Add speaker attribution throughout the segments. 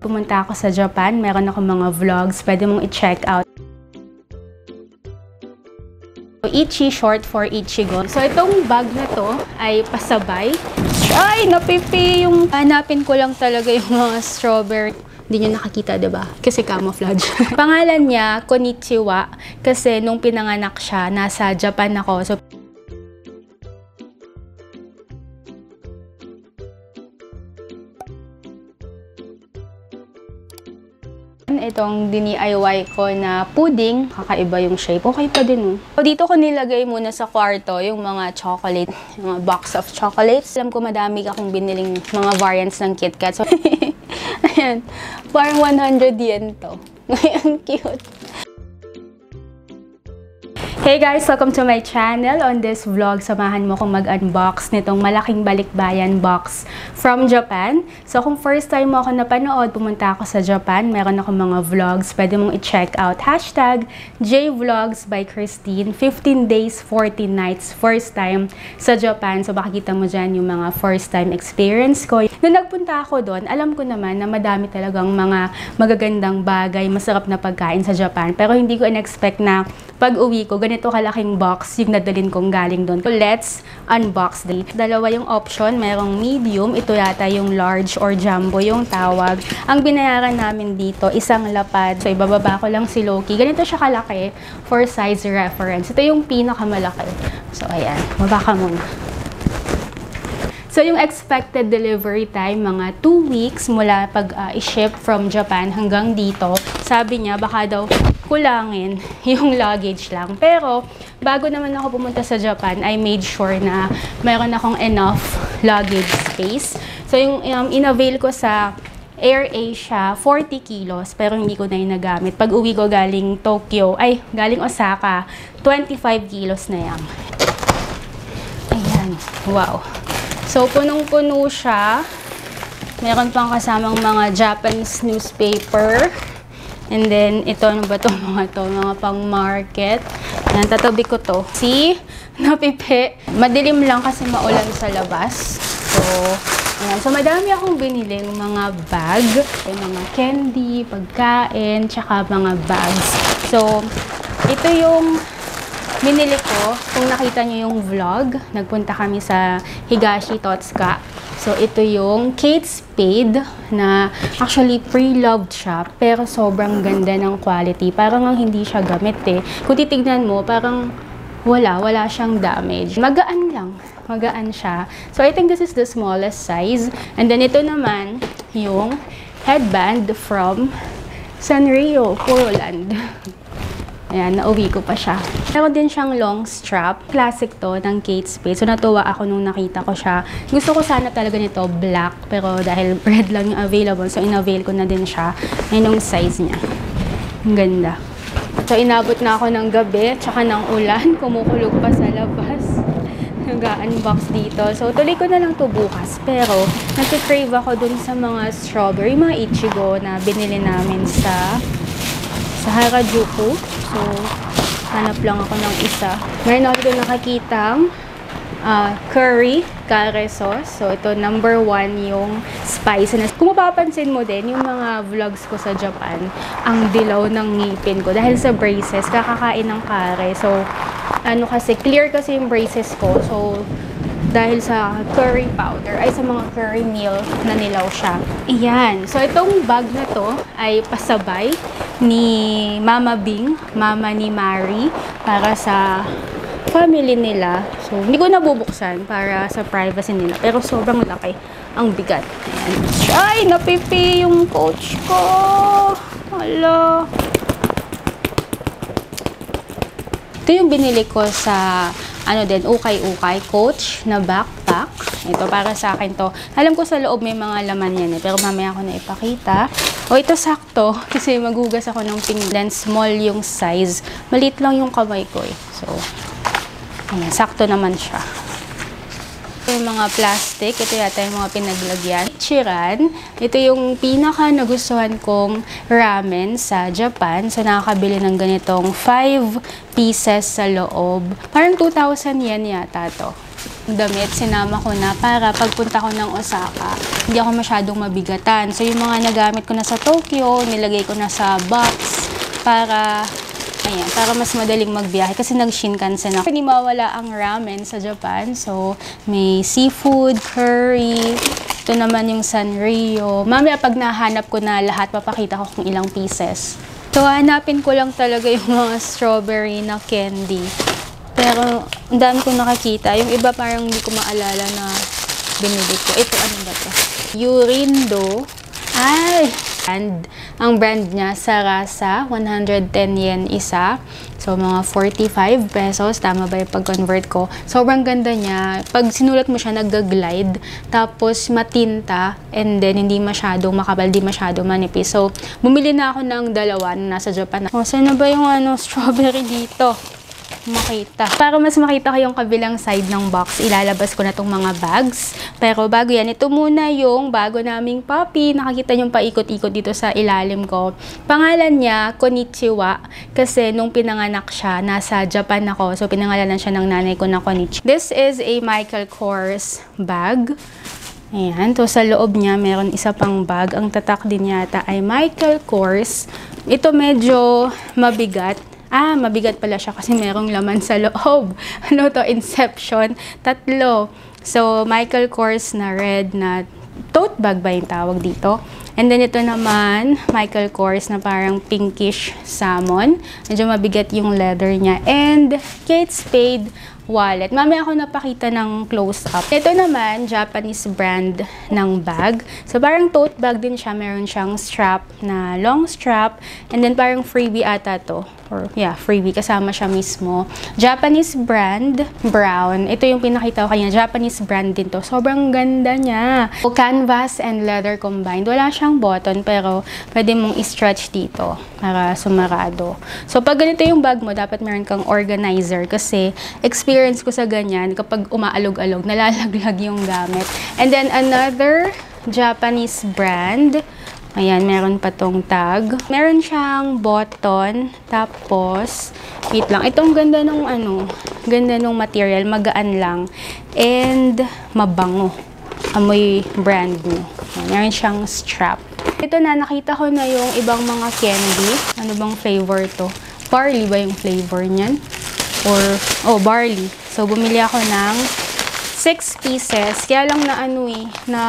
Speaker 1: Pumunta ako sa Japan, meron ako mga vlogs, pwede mong i-check out. Ichi, short for Ichigo. So, itong bag na to ay pasabay. Ay, napipi yung... Hanapin ko lang talaga yung mga strawberry. Hindi nyo nakakita, diba? Kasi camouflage. Pangalan niya, Konnichiwa. Kasi nung pinanganak siya, nasa Japan ako. So, itong DIY ko na pudding, kakaiba yung shape. Okay pa din, oh. So, dito ko nilagay muna sa kwarto yung mga chocolate, yung mga box of chocolates. Alam ko madami akong biniling mga variants ng KitKat. So, ayan, parang 100 yen to. Ngayon, cute. Hey guys! Welcome to my channel. On this vlog, samahan mo kong mag-unbox nitong malaking balikbayan box from Japan. So kung first time mo ako napanood, pumunta ako sa Japan, meron ako mga vlogs, pwede mong i-check out. Hashtag JVlogs by Christine. 15 days, 14 nights, first time sa Japan. So makikita mo dyan yung mga first time experience ko. Nung nagpunta ako doon, alam ko naman na madami talagang mga magagandang bagay, masarap na pagkain sa Japan. Pero hindi ko in-expect na pag-uwi ko, ganito kalaking box yung nadalin kong galing doon. So, let's unbox din. Dalawa yung option, merong medium, ito yata yung large or jumbo yung tawag. Ang binayaran namin dito, isang lapad. So, ibababa ko lang si Loki. Ganito siya kalaki for size reference. Ito yung pinakamalaki. So, ayan. Baba ka muna. So, yung expected delivery time, mga 2 weeks mula pag i-ship from Japan hanggang dito. Sabi niya, baka daw kulangin yung luggage lang. Pero, bago naman ako pumunta sa Japan, I made sure na mayroon akong enough luggage space. So, yung in-avail ko sa AirAsia, 40 kilos, pero hindi ko na yung nagamit. Pag uwi ko galing galing Osaka, 25 kilos na yan. Ayan, wow. So, punong-puno siya. Meron pang kasamang mga Japanese newspaper. And then, ito, ano ba ito? Mga pang-market. Ayan, tatabi ko to. See? Napipi. Madilim lang kasi maulan sa labas. So, ayan. So, madami akong binili ng mga bag. Mga candy, pagkain, tsaka mga bags. So, ito yung binili ko. Kung nakita nyo yung vlog, nagpunta kami sa Higashi Totsuka. So, ito yung Kate Spade na actually pre-loved siya, pero sobrang ganda ng quality. Parang ang hindi siya gamit eh. Kung titignan mo, parang wala siyang damage. Magaan lang. Magaan siya. So, I think this is the smallest size. And then, ito naman yung headband from Sanrio, Puroland. Ayan, nauwi ko pa siya. Meron din siyang long strap. Classic to ng Kate Spade. So, natuwa ako nung nakita ko siya. Gusto ko sana talaga nito black. Pero dahil red lang yung available, so in-avail ko na din siya. Ayan yung size niya. Ang ganda. So, inabot na ako ng gabi, tsaka ng ulan. Kumukulog pa sa labas. Nag-unbox dito. So, tuloy ko na lang to bukas. Pero, nag-crave ako dun sa mga strawberry, mga Ichigo na binili namin sa Harajuku. So, hanap lang ako ng isa. Meron ako doon nakakitang curry, kare sauce. So, ito, number 1 yung spiciness. Kung mapapansin mo din, yung mga vlogs ko sa Japan, ang dilaw ng ngipin ko. Dahil sa braces, kakakain ng kare. So, kasi, clear kasi yung braces ko. So, dahil sa curry powder, ay sa mga curry meal na nilaw siya. Ayan. So, itong bag na to ay pasabay ni Mama Bing, mama ni Mari, para sa family nila. So, hindi ko nabubuksan para sa privacy nila. Pero sobrang laki. Ang bigat. Ayan. Ay, napipi yung coach ko. Hala. Ito yung binili ko sa ukay-ukay Coach na backpack. Ito, para sa akin to. Alam ko sa loob may mga laman yan eh, pero mamaya ako na ipakita. O, ito sakto, kasi maghugas ako ng pinggan. Small yung size. Maliit lang yung kamay ko eh. So, ayan, sakto naman siya. Yung mga plastic, ito yata yung mga pinaglagyan. Ichiran, ito yung pinaka nagustuhan kong ramen sa Japan. So, nakakabili ng ganitong 5 pieces sa loob. Parang 2,000 yen yata to. damit, sinama ko na para pagpunta ko ng Osaka, hindi ako masyadong mabigatan. So, yung mga nagamit ko na sa Tokyo, nilagay ko na sa box para, ayan, para mas madaling magbiyahe. Kasi nag-Shinkansen ako. Hindi mawala ang ramen sa Japan. So, may seafood, curry, ito naman yung Sanrio. Mamaya pag nahanap ko na lahat, papakita ko kung ilang pieces. So, hanapin ko lang talaga yung mga strawberry na candy. Pero, ang dami ko nakakita. Yung iba parang hindi ko maalala na binili ko. Ito, ano ba ito? Yurindo. Ay! And, ang brand niya, Sarasa. 110 yen isa. So, mga 45 pesos. Tama ba yung pag-convert ko? Sobrang ganda niya. Pag sinulat mo siya, nag-glide. Tapos, matinta. And then, hindi masyadong makapal, hindi masyadong manipis. So, bumili na ako ng dalawa na nasa Japan. O, saan na ba yung strawberry dito? Makita. Para mas makita ko yung kabilang side ng box, ilalabas ko na tong mga bags. Pero bago yan, ito muna yung bago naming puppy. Nakakita yung paikot-ikot dito sa ilalim ko. Pangalan niya, Konichiwa. Kasi nung pinanganak siya, nasa Japan ako. So, pinangalanan siya ng nanay ko na Konichi. This is a Michael Kors bag. Ayan. So, sa loob niya, meron isa pang bag. Ang tatak din yata ay Michael Kors. Ito medyo mabigat. Mabigat pala siya kasi merong laman sa loob. Ano to? Inception. 3. So, Michael Kors na red na tote bag ba yung tawag dito? And then, ito naman, Michael Kors na parang pinkish salmon. Medyo mabigat yung leather niya. And, Kate Spade wallet. Mamaya ako napakita ng close-up. Ito naman, Japanese brand ng bag. So, parang tote bag din siya. Meron siyang strap na long strap. And then, parang freebie ata to. Or, yeah, freebie. Kasama siya mismo. Japanese brand, brown. Ito yung pinakita ko kanya. Japanese brand din to. Sobrang ganda niya. So, canvas and leather combined. Wala siyang button, pero pwede mong i-stretch dito para sumarado. So, pag ganito yung bag mo, dapat meron kang organizer kasi experience ko sa ganyan, kapag umaalog-alog, nalalaglag yung gamit. And then, another Japanese brand. Ayan, meron pa tong tag. Meron siyang button. Tapos, wait lang. Itong ganda nung ganda nung material. Magaan lang. And, mabango. Amoy brand new. Ayan, meron siyang strap. Ito na, nakita ko na yung ibang mga candy. Ano bang flavor to? Barley ba yung flavor niyan? Or, barley. So, bumili ako ng 6 pieces. Kaya lang na na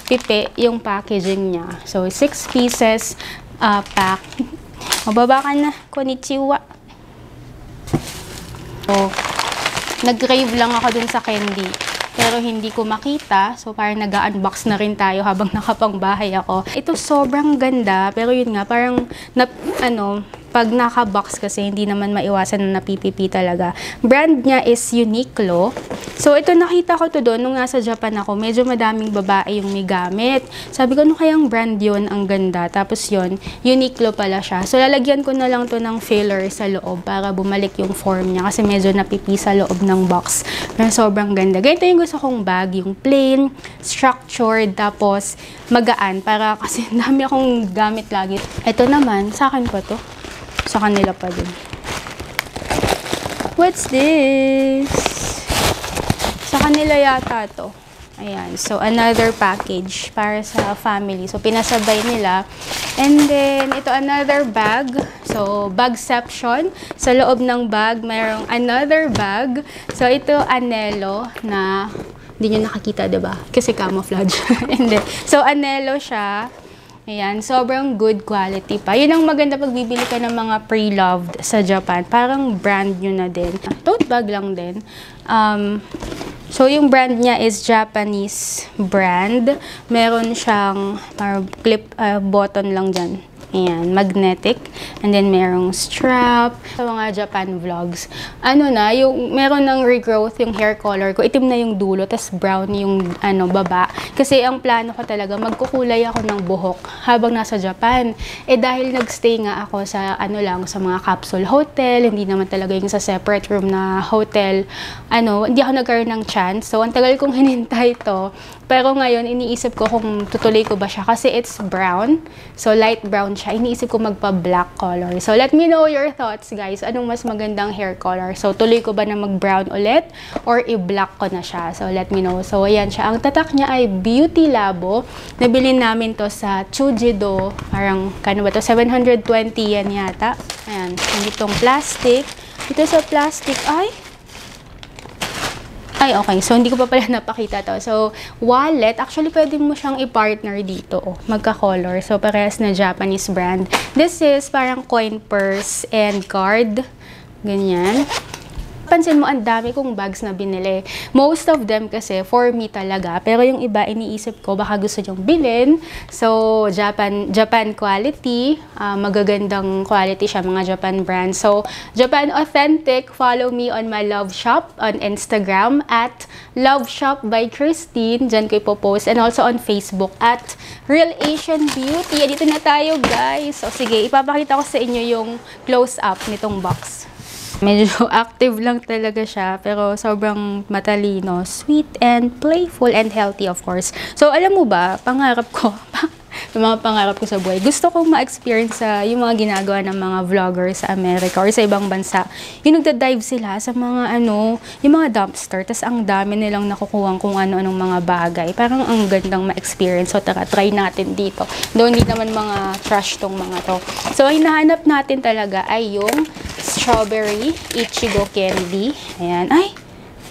Speaker 1: pipi yung packaging niya. So, 6 pieces pack. Mababa ka na, Konichiwa. So, nag-crave lang ako dun sa candy. Pero hindi ko makita. So, parang nag-unbox na rin tayo habang nakapangbahay ako. Ito sobrang ganda. Pero yun nga, parang, pag naka-box kasi, hindi naman maiwasan na napipipi talaga. Brand niya is Uniqlo. So, ito nakita ko to doon. Nung nasa Japan ako, medyo madaming babae yung may gamit. Sabi ko, ano kayang brand yun? Ang ganda. Tapos yun, Uniqlo pala siya. So, lalagyan ko na lang to ng filler sa loob para bumalik yung form niya. Kasi medyo napipi sa loob ng box. Pero sobrang ganda. Ganito yung gusto kong bag. Yung plain, structured, tapos magaan. Para kasi dami akong gamit lagi. Ito naman, sa akin pa to. Sa kanila pa din. What's this? Sa kanila yata to. Ayan. So, another package para sa family. So, pinasabay nila. And then, ito another bag. So, bagception. Sa loob ng bag, mayroong another bag. So, ito Anello na hindi nyo nakakita, diba? Kasi camouflage. And then, so, Anello siya. Ayan, sobrang good quality pa. Yun ang maganda pag bibili ka ng mga pre-loved sa Japan. Parang brand nyo na din. Tote bag lang din. So, yung brand niya is Japanese brand. Meron siyang parang clip button lang dyan. Ayan, magnetic. And then, merong strap. Sa mga Japan vlogs, yung meron ng regrowth yung hair color ko. Itim na yung dulo, tas brown yung baba. Kasi ang plano ko talaga, magkukulay ako ng buhok habang nasa Japan. Dahil nagstay nga ako sa sa mga capsule hotel, hindi naman talaga yung sa separate room na hotel, hindi ako nagkaroon ng chance. So, ang tagal kong hinintay to. Pero ngayon, iniisip ko kung tutuloy ko ba siya kasi it's brown. So, light brown siya. Iniisip ko magpa-black color. So, let me know your thoughts, guys. Anong mas magandang hair color? So, tuloy ko ba na mag-brown ulit or i-black ko na siya? So, let me know. So, ayan siya. Ang tatak niya ay Beauty Labo. Nabili namin to sa Chujido. Parang, kano ba to? 720 yan yata. Ayan. Itong plastic. Ito sa plastic ay okay. So, hindi ko pa pala napakita to. So, wallet. Actually, pwede mo siyang i-partner dito. Oh, magka-color. So, parehas na Japanese brand. This is parang coin purse and card. Ganyan. Pansin mo, ang dami kong bags na binili. Most of them kasi for me talaga. Pero yung iba, iniisip ko, baka gusto nyong bilhin. So, Japan quality. Magagandang quality siya, mga Japan brand. So, Japan Authentic. Follow me on my Love Shop on Instagram at Love Shop by Christine. Diyan ko ipopost. And also on Facebook at Real Asian Beauty. Dito na tayo, guys. So, sige, ipapakita ko sa inyo yung close-up nitong box. Medyo active lang talaga siya, pero sobrang matalino, sweet and playful and healthy, of course. So, alam mo ba, pangarap ko, yung mga pangarap ko sa buhay, gusto kong ma-experience yung mga ginagawa ng mga vloggers sa Amerika or sa ibang bansa. Yung nagda-dive sila sa mga yung mga dumpster, tas ang dami nilang nakukuha kung ano-anong mga bagay. Parang ang gandang ma-experience. So, tara, try natin dito. Doon, hindi naman mga trash tong mga to. So, ang hinahanap natin talaga ay yung strawberry Ichigo candy. Ayan. Ay!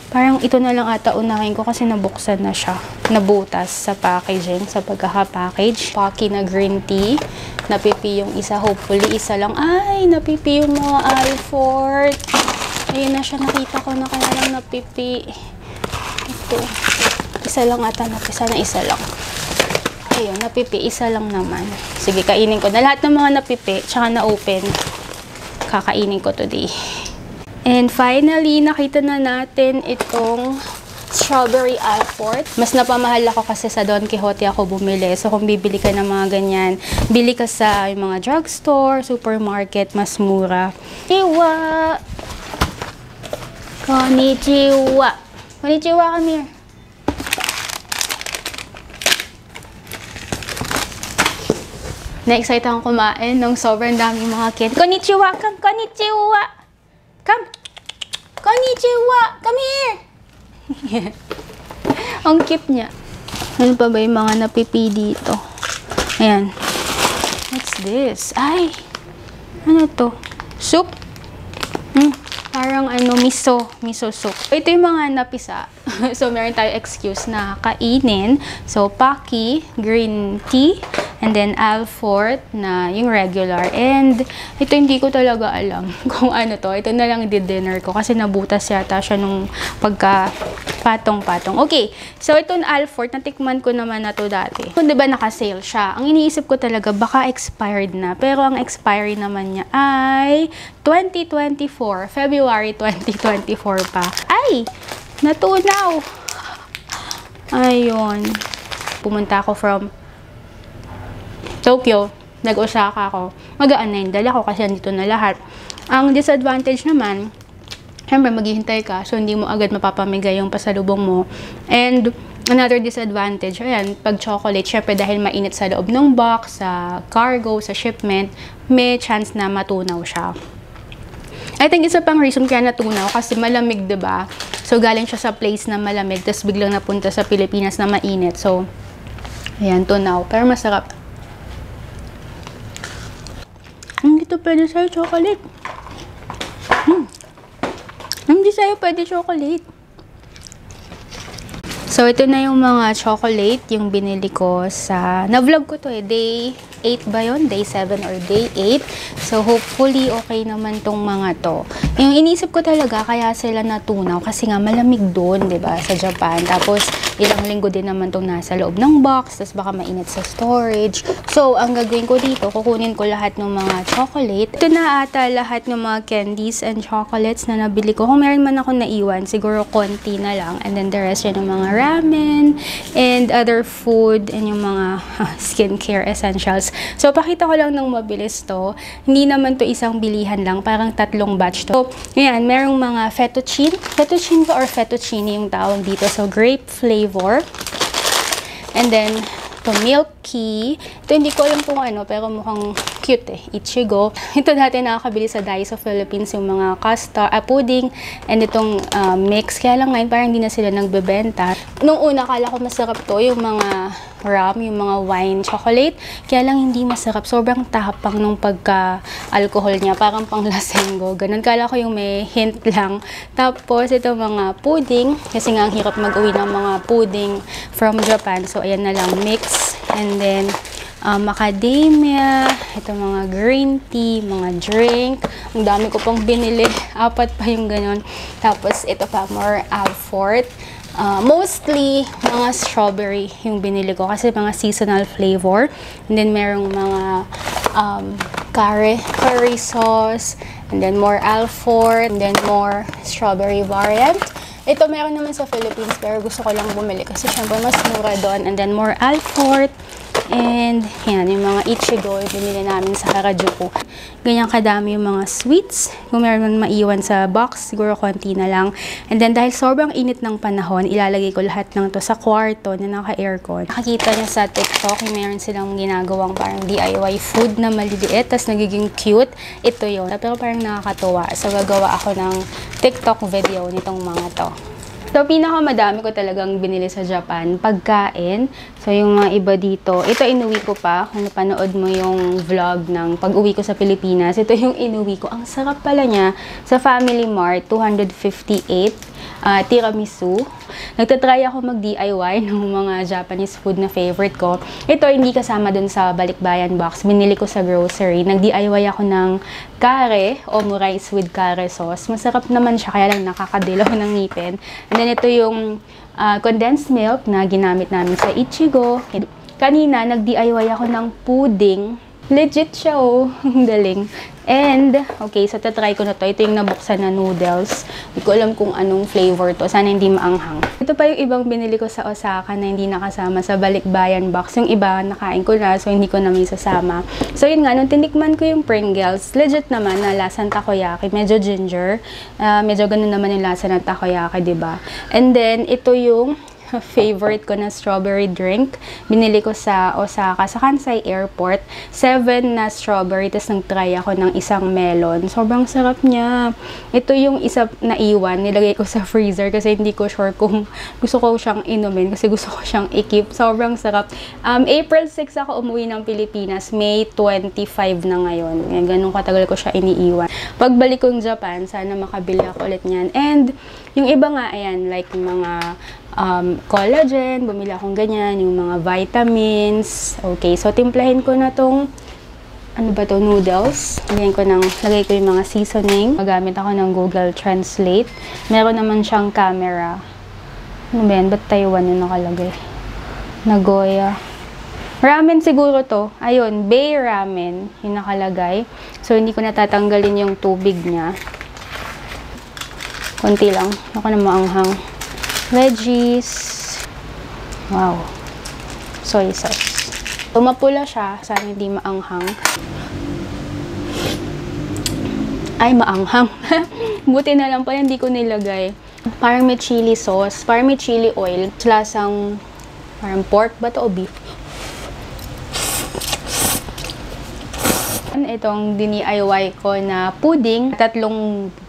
Speaker 1: Parang ito na lang ata unahin ko kasi nabuksan na siya. Nabutas sa packaging, sa pagkaka-package. Pocky na green tea. Napipi yung isa. Hopefully, isa lang. Ay! Napipi yung mga Alfort. Ayun na siya. Nakita ko na kaya lang napipi. Ito. Isa lang ata. Napisa na isa lang. Ayun, napipi. Isa lang naman. Sige, kainin ko na. Lahat ng mga napipi, tsaka na-open, kakainin ko today. And finally, nakita na natin itong strawberry Alfort. Mas napamahal ako kasi sa Don Quijote ako bumili. So, kung bibili ka ng mga ganyan, bili ka sa mga drugstore, supermarket, mas mura. Konnichiwa! Konnichiwa! Konnichiwa, come here. Na-excite akong kumain nung sobrang daming mga candy. Konnichiwa! Come! Konnichiwa! Come! Konnichiwa! Come here! Ang cute niya. Ano pa ba yung mga napipi dito? Ayan. What's this? Ay! Ano to? Soup? Parang miso soup. Ito yung mga napisa. So, meron tayo excuse na kainin. So, Pocky, green tea, and then Alfort na yung regular. And ito hindi ko talaga alam kung ano to. Ito na lang di-dinner ko kasi nabutas yata siya nung patong-patong. Okay, so ito na Alfort, natikman ko naman na to dati. Kung diba naka-sale siya, ang iniisip ko talaga baka expired na. Pero ang expiry naman niya ay 2024, February 2024 pa. Ay! Natunaw! Ayun. Pumunta ako from Tokyo. Nag-Osaka ako. Magaan na yung dala ko kasi andito na lahat. Ang disadvantage naman, siyempre maghihintay ka, so hindi mo agad mapapamigay yung pasalubong mo. And another disadvantage, ayan, pag chocolate, syempre dahil mainit sa loob ng box, sa cargo, sa shipment, may chance na matunaw siya. I think isa pang reason kaya natunaw kasi malamig, diba? So galing siya sa place na malamig, tapos biglang napunta sa Pilipinas na mainit. So, ayan, tunaw. Pero masarap. Dito pwede sa'yo chocolate. Hindi sa'yo pwede chocolate. So, ito na yung mga chocolate, yung binili ko sa, na-vlog ko to day 8 ba yun? Day 7 or day 8. So, hopefully, okay naman tong mga to. Yung inisip ko talaga, kaya sila natunaw, kasi nga malamig doon, diba, sa Japan. Tapos, ilang linggo din naman tong nasa loob ng box, tapos baka mainit sa storage. So, ang gagawin ko dito, kukunin ko lahat ng mga chocolate. Ito na ata lahat ng mga candies and chocolates na nabili ko. Kung meron man ako naiwan, siguro konti na lang. And then the rest yun ng mga ramen and other food and yung mga skincare essentials. So, pakita ko lang ng mabilis to. Hindi naman to isang bilihan lang, parang 3 batch to. So, ayan, merong mga fettuccine. Fettuccine ba or fettuccine yung tawag dito. So, grape flavor. And then, ito, Milky. Ito, hindi ko alam kung ano, pero mukhang cute eh. Ichigo. Ito dati nakakabili sa Daiso Philippines, yung mga custard, pudding, and itong mix. Kaya lang ngayon, parang hindi na sila nagbebenta. Nung una, kala ko masarap to, yung mga rum, yung mga wine, chocolate. Kaya lang hindi masarap. Sobrang tapang nung pagka-alcohol niya. Parang pang lasenggo. Ganun. Kala ko yung may hint lang. Tapos, ito mga pudding. Kasi nga, ang hirap mag-uwi ng mga pudding from Japan. So, ayan na lang. Mix. And then, macadamia. Ito mga green tea, mga drink. Ang dami ko pang binili. 4 pa yung ganun. Tapos, ito pa, more Alfort. Mostly, mga strawberry yung binili ko kasi mga seasonal flavor. And then, merong mga curry sauce. And then, more Alfort. And then, more strawberry variant. Ito, meron naman sa Philippines pero gusto ko lang bumili kasi syempre mas mura doon. And then, more Alfort. And, yan, yung mga Ichigo, binili namin sa Harajuku. Ganyan kadami yung mga sweets. Kung meron man maiwan sa box, siguro konti na lang. And then, dahil sobrang init ng panahon, ilalagay ko lahat ng to sa kwarto na naka-aircon. Nakakita niya sa TikTok, meron silang ginagawang parang DIY food na maliliit, tas nagiging cute. Ito yun. Pero parang nakakatuwa. So, gagawa ako ng TikTok video nitong mga to. So, pinakamadami ko talagang binili sa Japan, pagkain. So, yung mga iba dito, ito inuwi ko pa. Kung napanood mo yung vlog ng pag-uwi ko sa Pilipinas, ito yung inuwi ko. Ang sarap pala niya sa Family Mart, 258. Tiramisu. Nagtatry ako mag-DIY ng mga Japanese food na favorite ko. Ito, hindi kasama dun sa balikbayan box. Binili ko sa grocery. Nag-DIY ako ng kare, omurice with kare sauce. Masarap naman siya, kaya lang nakakadilaw ng ngipin. And then, ito yung condensed milk na ginamit namin sa Ichigo. Kanina, nag-DIY ako ng pudding. Legit siya, oh. Ang galing. And, okay, so tatry ko na to. Ito yung nabuksan na noodles. Hindi ko alam kung anong flavor to. Sana hindi maanghang. Ito pa yung ibang binili ko sa Osaka na hindi nakasama sa balikbayan box. Yung iba, nakain ko na, so hindi ko na may sasama. So, yun nga, nung tinikman ko yung Pringles, legit naman na lasang takoyaki. Medyo ginger. Medyo ganun naman yung lasa ng takoyaki, diba? And then, ito yung favorite ko na strawberry drink. Binili ko sa Osaka, sa Kansai Airport. 7 na strawberry, tapos nag-try ako ng isang melon. Sobrang sarap niya. Ito yung isa na iwan, nilagay ko sa freezer kasi hindi ko sure kung gusto ko siyang inumin kasi gusto ko siyang i-keep. Sobrang sarap. April 6 ako umuwi ng Pilipinas. May 25 na ngayon. Ganun katagal ko siya iniiwan. Pagbalik kong Japan, sana makabili ako ulit niyan. And yung iba nga, ayan, like mga collagen, bumili akong ganyan, yung mga vitamins. Okay, so timplahin ko na tong ano ba to, noodles. Lagay ko yung mga seasoning. Magamit ako ng Google Translate. Meron naman siyang camera. Ano ba yan? Ba't Taiwan yung nakalagay? Nagoya. Ramen siguro to. Ayun, Bay Ramen yung nakalagay. So, hindi ko natatanggalin yung tubig niya. Konti lang. Ako na maanghang. Veggies. Wow. Soy sauce. Mapula siya. Sana hindi maanghang. Ay, maanghang. Buti na lang pa hindi ko nilagay. Parang may chili sauce. Parang may chili oil. Lasang parang pork ba to o beef? Itong DIY ko na pudding. 3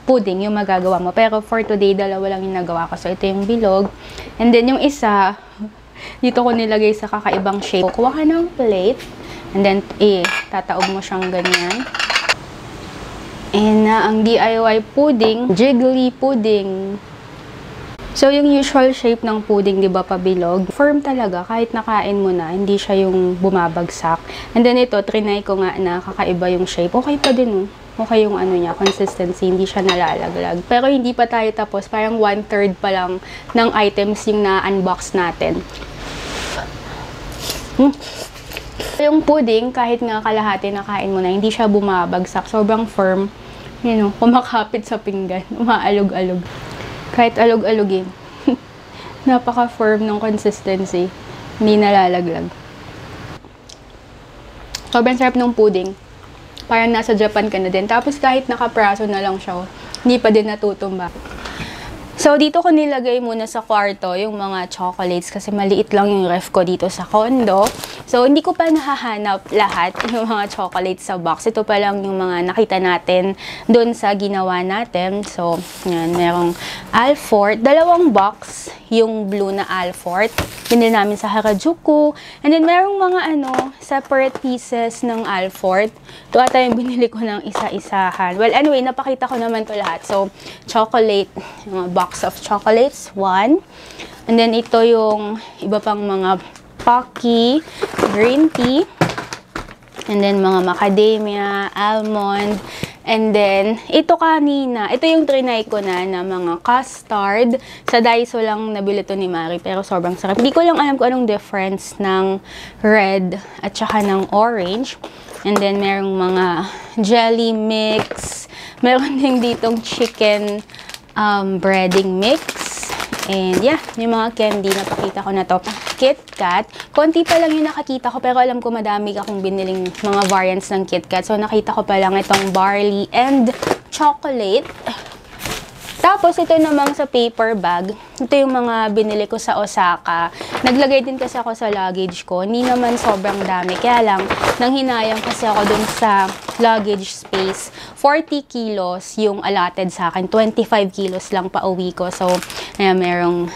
Speaker 1: pudding yung magagawa mo. Pero for today, 2 lang yung nagawa ko. So, ito yung bilog. And then, yung isa, dito ko nilagay sa kakaibang shape. Kuha ka ng plate. And then, tataob mo siyang ganyan. And ang DIY pudding, jiggly pudding. So, yung usual shape ng pudding, di ba, pabilog, firm talaga, kahit nakain mo na, hindi siya yung bumabagsak. And then ito, trinay ko nga na kakaiba yung shape. Okay pa din, oh. Okay yung ano niya, consistency, hindi siya nalalaglag. Pero hindi pa tayo tapos, parang 1/3 pa lang ng items yung na-unbox natin. Yung pudding, kahit nga kalahati nakain mo na, hindi siya bumabagsak. Sobrang firm. You know, kumakapit sa pinggan, umaalog-alog. Kahit alog-alogin. Napaka-firm ng consistency. Hindi nalalaglag. Sobrang sarap ng pudding. Parang nasa Japan ka na din. Tapos kahit nakapraso na lang siya, hindi pa din natutumba. So, dito ko nilagay muna sa kwarto yung mga chocolates kasi maliit lang yung ref ko dito sa condo. So, hindi ko pa nahahanap lahat yung mga chocolates sa box. Ito pa lang yung mga nakita natin doon sa ginawa natin. So, yan, merong Alfort. 2 box yung blue na Alfort. Binili namin sa Harajuku. And then, merong mga separate pieces ng Alfort. Ito ata yung binili ko ng isa-isahan. Well, anyway, napakita ko naman to lahat. So, chocolate, yung box of chocolates, 1. And then, ito yung iba pang mga Pocky, green tea. And then, mga macadamia, almond. And then, ito kanina, ito yung trinay ko na mga custard. Sa Daiso lang nabili to ni Mari, pero sobrang sarap. Hindi ko lang alam kung anong difference ng red at saka ng orange. And then, merong mga jelly mix. Meron din ditong chicken breading mix. And yeah, yung mga candy, napakita ko na to. KitKat. Konti pa lang yung nakakita ko, pero alam ko madami akong biniling mga variants ng KitKat. So, nakita ko pa lang itong barley and chocolate. Tapos, ito namang sa paper bag. Ito yung mga binili ko sa Osaka. Naglagay din kasi ako sa luggage ko. Hindi naman sobrang dami. Kaya lang, nanghinayang kasi ako dun sa luggage space. 40 kilos yung allotted sa akin. 25 kilos lang pa uwi ko. So, ayan, merong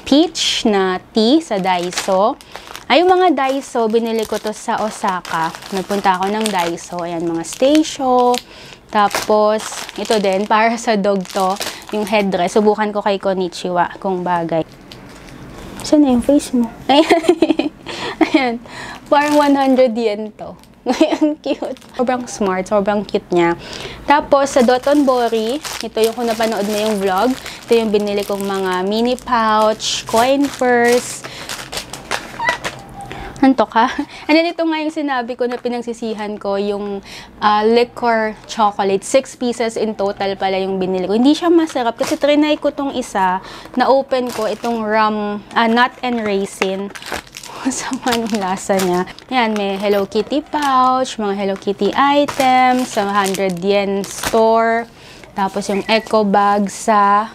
Speaker 1: peach na tea sa Daiso. Ay, yung mga Daiso, binili ko to sa Osaka. Nagpunta ako ng Daiso. Ayan, mga station. Tapos, ito din, para sa dog to, yung headdress. Subukan ko kay Konichiwa kung bagay. Saan na yung face mo? Ayan. Ayan. Parang 100 yen to. Ayan, cute. Sobrang smart. Sobrang cute niya. Tapos, sa Dotonbori, ito yung kung napanood mo yung vlog. Ito yung binili kong mga mini pouch, coin purse. Antok ka? And then, ito nga yung sinabi ko na pinagsisihan ko, yung liquor chocolate. 6 pieces in total pala yung binili ko. Hindi siya masarap kasi trinay ko tong isa, na-open ko itong rum, nut and raisin. Sama nung lasa niya. Yan, may Hello Kitty pouch, mga Hello Kitty items, sa 100 yen store. Tapos yung eco bag sa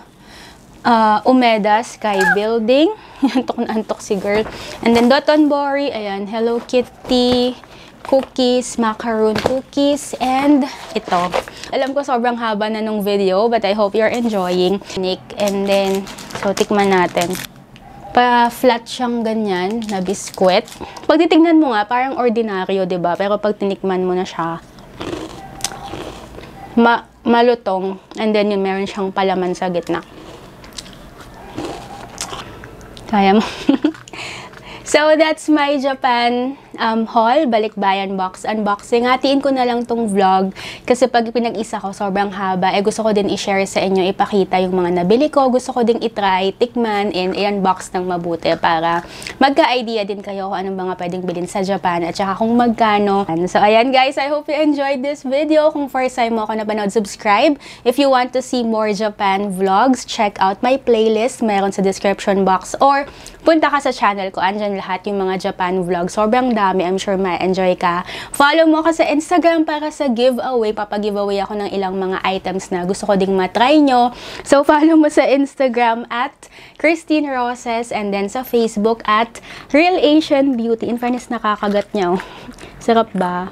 Speaker 1: Umeda Sky Building. Antok na antok si girl. And then Dotonbori, ayan, Hello Kitty, cookies, macaroon cookies, and ito. Alam ko sobrang haba na nung video, but I hope you're enjoying. And then, so tikman natin. Pa-flat siyang ganyan na biskwit. Pag titignan mo nga, parang ordinaryo, 'di ba? Pero pag tinikman mo na siya, malutong. And then, yung meron siyang palaman sa gitna. Kaya mo. So, that's my Japan haul, balikbayan box unboxing. Hatiin ko na lang tong vlog kasi pag pinag-isa ko, sobrang haba. Gusto ko din i-share sa inyo, ipakita yung mga nabili ko. Gusto ko din i-try, tikman, and i-unbox ng mabuti para magka-idea din kayo kung anong mga pwedeng bilhin sa Japan at saka kung magkano. So, ayan guys, I hope you enjoyed this video. Kung first time mo ako napanood, subscribe. If you want to see more Japan vlogs, check out my playlist. Meron sa description box or punta ka sa channel ko. Andyan lahat yung mga Japan vlogs. Sobrang dami. I'm sure ma-enjoy ka. Follow mo ako sa Instagram para sa giveaway. Papag-giveaway ako ng ilang mga items na gusto ko ding matry nyo. So, follow mo sa Instagram at Christine Roses and then sa Facebook at Real Asian Beauty. In fairness, nakakagat nyo. Sarap ba?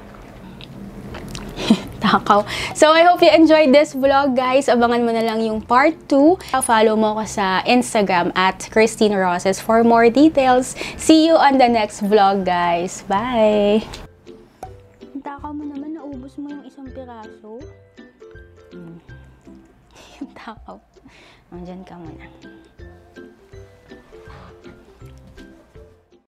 Speaker 1: Takaw. So, I hope you enjoyed this vlog, guys. Abangan mo na lang yung part 2. Follow mo ko sa Instagram at Christine Roses for more details. See you on the next vlog, guys. Bye! Takaw mo naman, naubos mo yung isang piraso. Yung takaw. Andyan ka muna.